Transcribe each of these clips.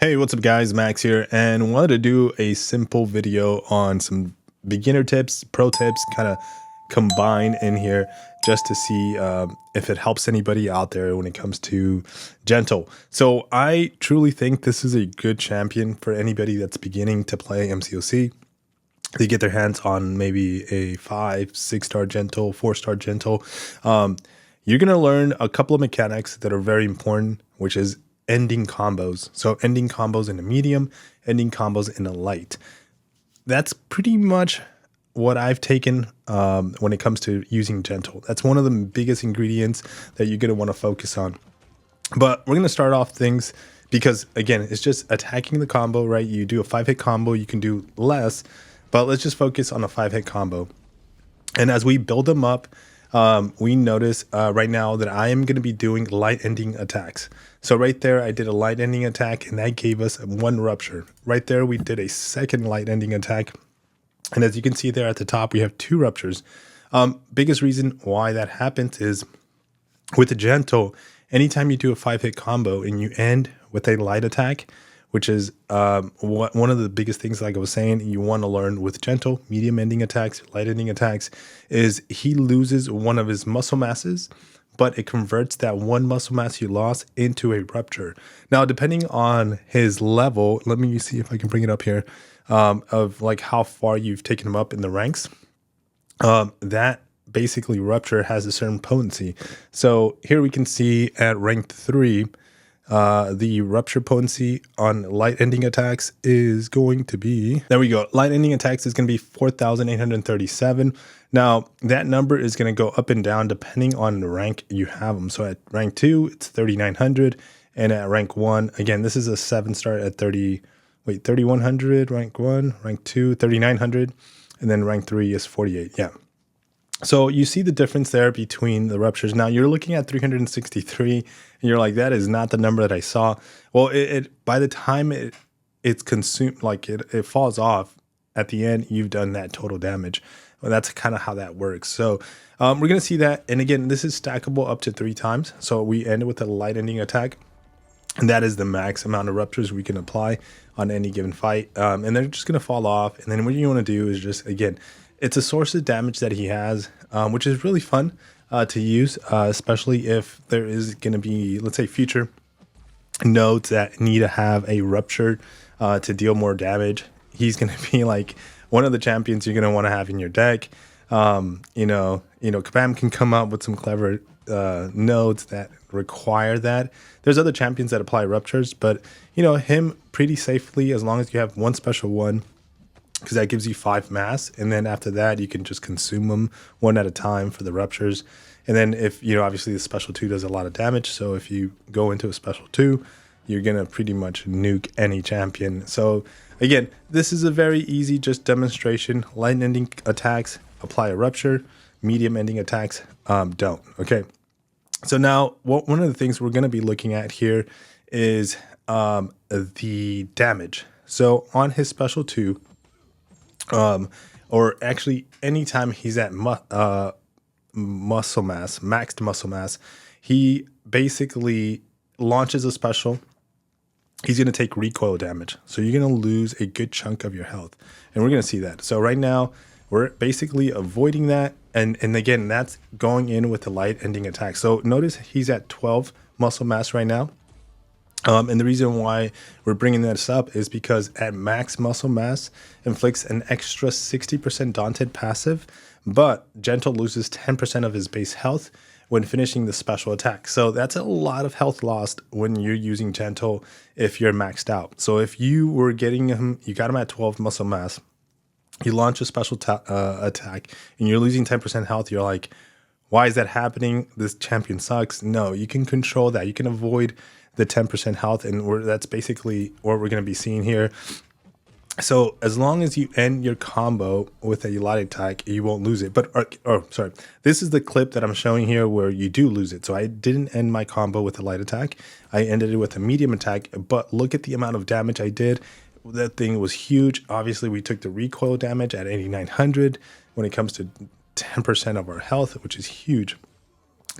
Hey, what's up guys, Max here, and wanted to do a simple video on some beginner tips, pro tips, kind of combine in here just to see if it helps anybody out there when it comes to gentle. So I truly think this is a good champion for anybody that's beginning to play MCOC. They get their hands on maybe a 5, 6-star gentle, 4-star gentle. You're going to learn a couple of mechanics that are very important, which is ending combos. So ending combos in a medium, ending combos in a light. That's pretty much what I've taken when it comes to using gentle. That's one of the biggest ingredients that you're going to want to focus on. But we're going to start off things because, again, it's just attacking the combo, right? You do a 5-hit combo, you can do less, but let's just focus on a 5-hit combo. And as we build them up, we notice right now that I am going to be doing light ending attacks. So right there, I did a light ending attack and that gave us 1 rupture. Right there, we did a second light ending attack. And as you can see there at the top, we have 2 ruptures. Biggest reason why that happens is with the gentle, anytime you do a 5-hit combo and you end with a light attack, which is one of the biggest things, like I was saying, you want to learn with gentle, medium ending attacks, light ending attacks, is he loses one of his muscle masses, but it converts that 1 muscle mass you lost into a rupture. Now, depending on his level, let me see if I can bring it up here, of like how far you've taken him up in the ranks, that basically rupture has a certain potency. So here we can see at rank 3, the rupture potency on light ending attacks is going to be, there we go. Light ending attacks is going to be 4,837. Now that number is going to go up and down depending on the rank you have them. So at rank 2, it's 3,900. And at rank 1, again, this is a 7-star at 3,100, rank 1, rank 2, 3,900. And then rank 3 is 48. Yeah. So you see the difference there between the ruptures. Now you're looking at 363 and you're like, that is not the number that I saw. Well, it by the time it's consumed, like it falls off at the end, you've done that total damage. Well, that's kind of how that works. So we're going to see that. And again, this is stackable up to 3 times. So we end with a light ending attack. And that is the max amount of ruptures we can apply on any given fight. And they're just going to fall off. And then what you want to do is just, again, it's a source of damage that he has, which is really fun to use, especially if there is going to be, let's say, future nodes that need to have a rupture to deal more damage. He's going to be like one of the champions you're going to want to have in your deck. Kabam can come up with some clever nodes that require that. There's other champions that apply ruptures, but him pretty safely as long as you have 1 special 1. Because that gives you 5 mass, and then after that you can just consume them 1 at a time for the ruptures. And then if obviously the special 2 does a lot of damage, so if you go into a special 2, you're gonna pretty much nuke any champion. So again, this is a very easy just demonstration. Light ending attacks apply a rupture, medium ending attacks don't. Okay, so now one of the things we're gonna be looking at here is the damage. So on his special 2, or actually anytime he's at muscle mass, maxed muscle mass, he basically launches a special. He's going to take recoil damage. So you're going to lose a good chunk of your health. And we're going to see that. So right now, we're basically avoiding that. And again, that's going in with the light ending attack. So notice he's at 12 muscle mass right now. And the reason why we're bringing this up is because at max muscle mass inflicts an extra 60% daunted passive, but gentle loses 10% of his base health when finishing the special attack. So that's a lot of health lost when you're using gentle if you're maxed out. So if you were getting him, you got him at 12 muscle mass, you launch a special attack and you're losing 10% health, you're like, why is that happening? This champion sucks. No, you can control that. You can avoid the 10% health, and that's basically what we're going to be seeing here. So as long as you end your combo with a light attack, you won't lose it. But sorry, this is the clip that I'm showing here where you do lose it. So I didn't end my combo with a light attack. I ended it with a medium attack, but look at the amount of damage I did. That thing was huge. Obviously, we took the recoil damage at 8,900 when it comes to 10% of our health, which is huge.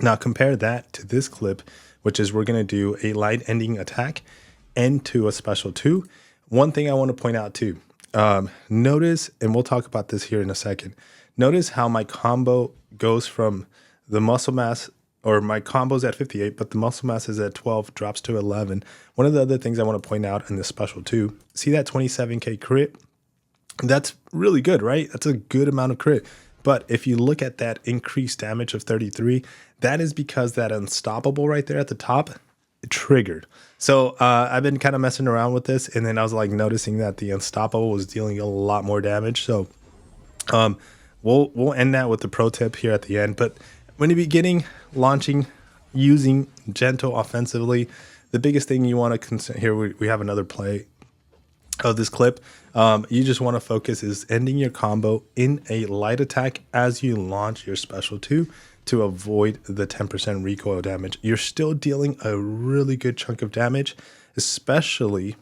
Now compare that to this clip, which is we're going to do a light ending attack into a special 2. One thing I want to point out too, notice, and we'll talk about this here in a second, notice how my combo goes from the muscle mass, or my combo's at 58, but the muscle mass is at 12, drops to 11. One of the other things I want to point out in the special 2, see that 27K crit? That's really good, right? That's a good amount of crit. But if you look at that increased damage of 33, that is because that unstoppable right there at the top, it triggered. So I've been kind of messing around with this, and then I was like noticing that the unstoppable was dealing a lot more damage. So we'll end that with the pro tip here at the end. But when you're beginning launching, using gentle offensively, the biggest thing you want to consider here, we have another play of this clip. You just want to focus is ending your combo in a light attack as you launch your special 2 to avoid the 10% recoil damage. You're still dealing a really good chunk of damage, especially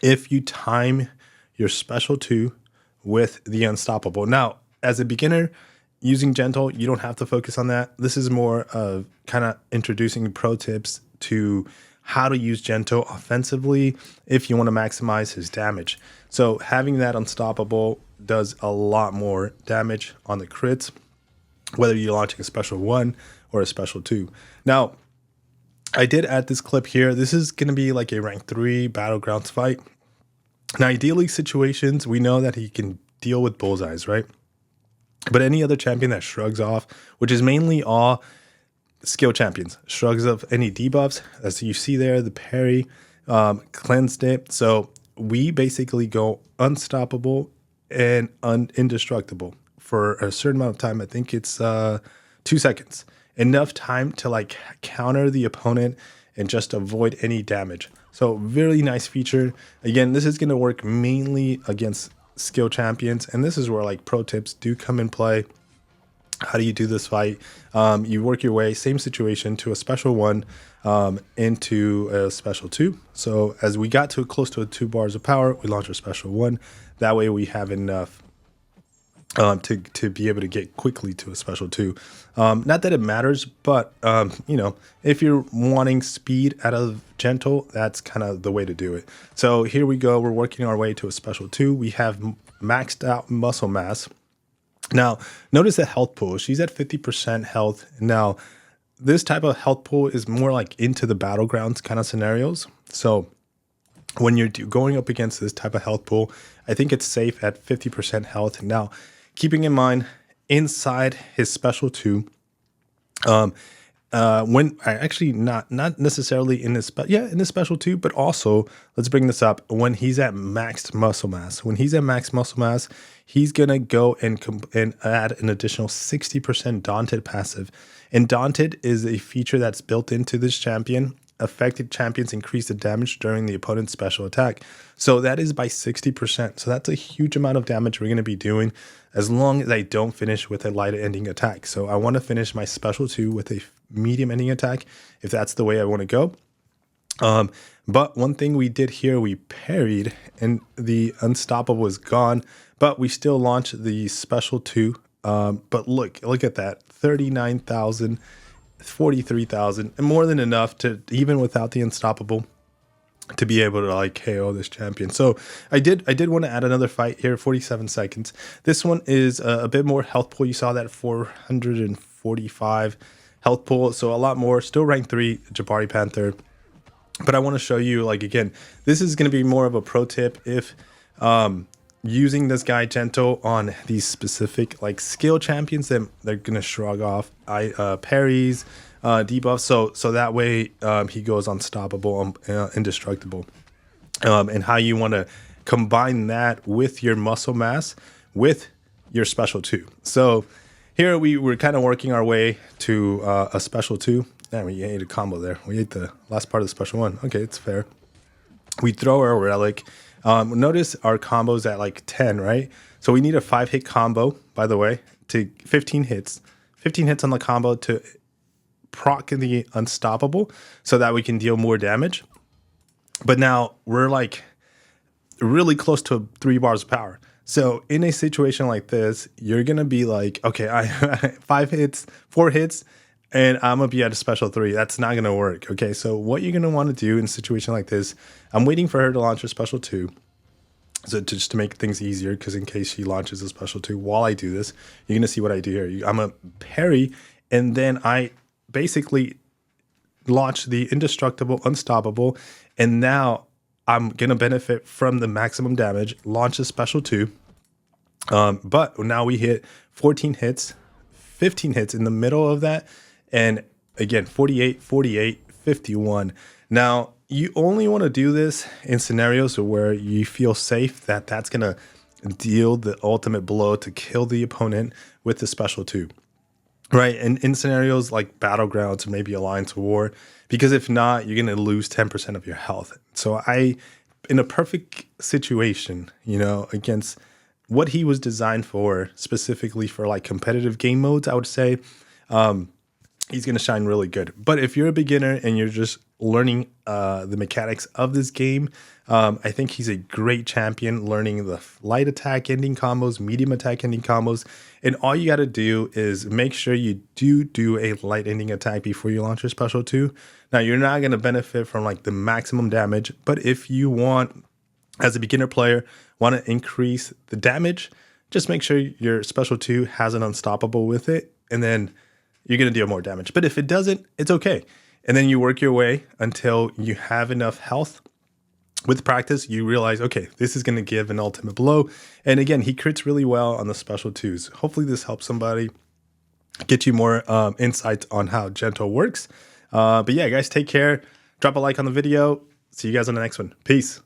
if you time your special 2 with the unstoppable. Now, as a beginner using gentle, you don't have to focus on that. This is more of kind of introducing pro tips to how to use gentle offensively if you want to maximize his damage. So having that unstoppable does a lot more damage on the crits, whether you're launching a special 1 or a special 2. Now, I did add this clip here. This is going to be like a rank 3 battlegrounds fight. Now, ideally situations, we know that he can deal with bullseyes, right? But any other champion that shrugs off, which is mainly all skill champions, shrugs off any debuffs, as you see there, the parry, cleansed it. So we basically go unstoppable and indestructible for a certain amount of time. I think it's 2 seconds. Enough time to like counter the opponent and just avoid any damage. So very nice feature. Again, this is going to work mainly against skill champions, and this is where like pro tips do come in play. How do you do this fight? You work your way, same situation, to a special 1 into a special 2. So as we got to close to 2 bars of power, we launch our special 1. That way we have enough to be able to get quickly to a special 2. Not that it matters, but you know, if you're wanting speed out of gentle, that's kind of the way to do it. So here we go. We're working our way to a special 2. We have maxed out muscle mass. Now, notice the health pool. She's at 50% health. Now, this type of health pool is more like into the battlegrounds kind of scenarios. So when you're going up against this type of health pool, I think it's safe at 50% health. Now, keeping in mind, inside his special 2, when I actually not necessarily in this, but yeah, in this special 2, but also let's bring this up when he's at maxed muscle mass. When he's at max muscle mass, he's gonna go and add an additional 60% Daunted passive. And Daunted is a feature that's built into this champion. Affected champions increase the damage during the opponent's special attack. So that is by 60%. So that's a huge amount of damage we're going to be doing as long as I don't finish with a light ending attack. So I want to finish my special 2 with a medium ending attack if that's the way I want to go. But one thing we did here, we parried and the unstoppable was gone, but we still launched the special 2. But look at that, 39,000. 43,000, and more than enough to, even without the unstoppable, to be able to like KO this champion. So I did want to add another fight here, 47 seconds. This one is a bit more health pool. You saw that 445 health pool, so a lot more. Still rank 3 Jabari Panther, but I want to show you, like, again, this is going to be more of a pro tip if using this guy gentle on these specific like skill champions that they're gonna shrug off parries, debuffs, so that way he goes unstoppable, indestructible, and how you want to combine that with your muscle mass with your special 2. So here we were kind of working our way to a special 2. Damn, we ate a combo there. We ate the last part of the special 1. Okay, it's fair. We throw our relic. Notice our combo's at like 10, right? So we need a 5-hit combo, by the way, to 15 hits. 15 hits on the combo to proc the unstoppable so that we can deal more damage. But now we're like really close to 3 bars of power. So in a situation like this, you're going to be like, okay, 4 hits, and I'm gonna be at a special 3. That's not gonna work. Okay, so what you're gonna want to do in a situation like this, I'm waiting for her to launch her special 2. So just to make things easier, because in case she launches a special 2 while I do this, you're gonna see what I do here. I'm a parry, and then I basically launch the indestructible, unstoppable, and now I'm gonna benefit from the maximum damage. Launch a special 2, but now we hit 14 hits, 15 hits in the middle of that, and again 48, 48, 51. Now you only want to do this in scenarios where you feel safe that that's gonna deal the ultimate blow to kill the opponent with the special 2. Right, and in scenarios like battlegrounds or maybe Alliance War, because if not, you're gonna lose 10% of your health. So in a perfect situation, against what he was designed for, specifically for like competitive game modes, I would say he's gonna shine really good. But if you're a beginner and you're just learning the mechanics of this game, I think he's a great champion, learning the light attack ending combos, medium attack ending combos, and all you got to do is make sure you do a light ending attack before you launch your special 2. Now you're not going to benefit from like the maximum damage, but if you want, as a beginner player, want to increase the damage, just make sure your special 2 has an unstoppable with it, and then you're going to deal more damage. But if it doesn't, it's okay. And then you work your way until you have enough health. With practice, you realize, okay, this is going to give an ultimate blow. And again, he crits really well on the special 2s. Hopefully this helps somebody, get you more insights on how Gentle works. But yeah, guys, take care. Drop a like on the video. See you guys on the next one. Peace.